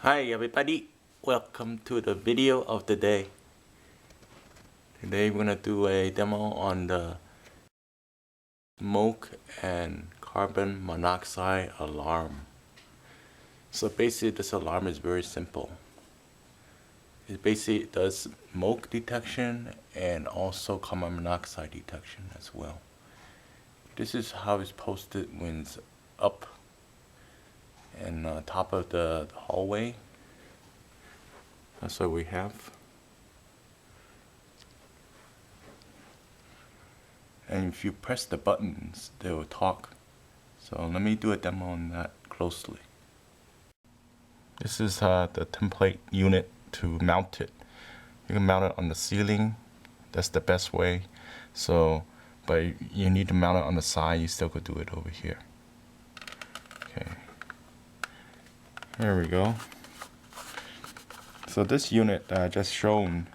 Hi everybody, welcome to the video of the day. Today we're gonna do a demo on the smoke and carbon monoxide alarm. So basically this alarm is very simple. It basically does smoke detection and also carbon monoxide detection as well. This is how it's posted when it's up and top of the hallway. That's what we have. And if you press the buttons, they will talk. So let me do a demo on that closely. This is the template unit to mount it. You can mount it on the ceiling. That's the best way. But you need to mount it on the side. You still could do it over here. Okay. There we go. So this unit that I just shown,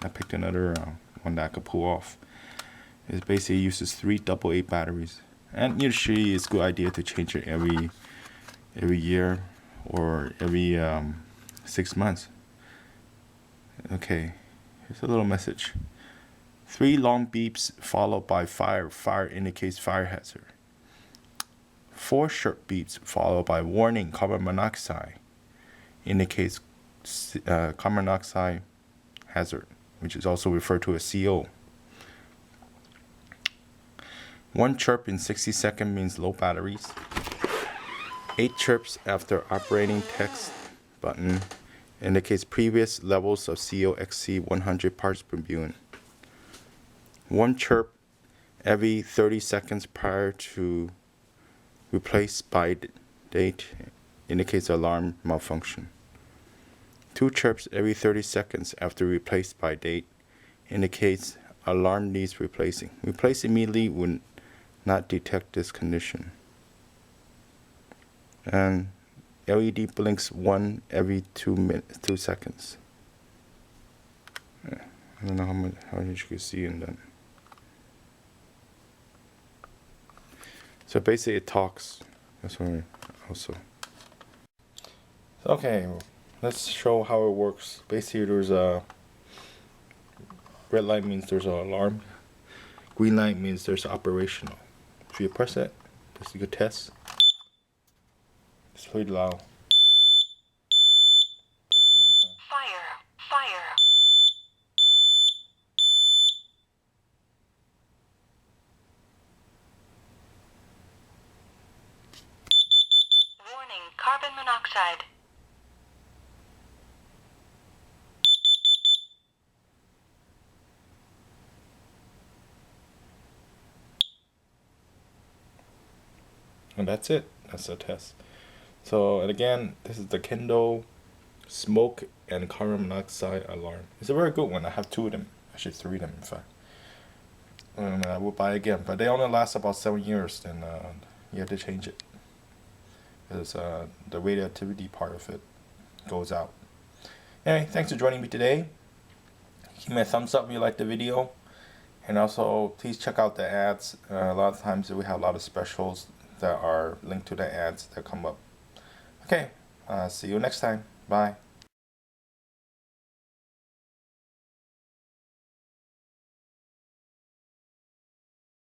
I picked another one that I could pull off. It basically uses 3 AA batteries, and usually it's a good idea to change it every year or every 6 months. Okay, here's a little message. 3 long beeps followed by fire. Fire indicates fire hazard. 4 short beeps followed by warning carbon monoxide indicates carbon monoxide hazard, which is also referred to as CO. 1 chirp in 60 seconds means low batteries. 8 chirps after operating text button indicates previous levels of CO exceed 100 parts per billion. 1 chirp every 30 seconds prior to replace by date indicates alarm malfunction. 2 chirps every 30 seconds after replaced by date indicates alarm needs replacing. Replace immediately when not detect this condition. And LED blinks 1 every 2 seconds. I don't know how much you can see in that. So basically it talks. That's what I also. Okay, let's show how it works. Basically there's a red light means there's an alarm. Green light means there's operational. If you press it, just a good test. It's pretty loud. Press it 1 time. Fire. Warning, carbon monoxide. And that's it. That's the test. So, and again, this is the Kidde smoke and carbon monoxide alarm. It's a very good one. I have 2 of them. Actually 3 of them, in fact. And I will buy again. But they only last about 7 years. Then you have to change it. Because the radioactivity part of it goes out. Anyway, thanks for joining me today. Give me a thumbs up if you liked the video. And also, please check out the ads. A lot of times we have a lot of specials that are linked to the ads that come up. Okay, see you next time. Bye.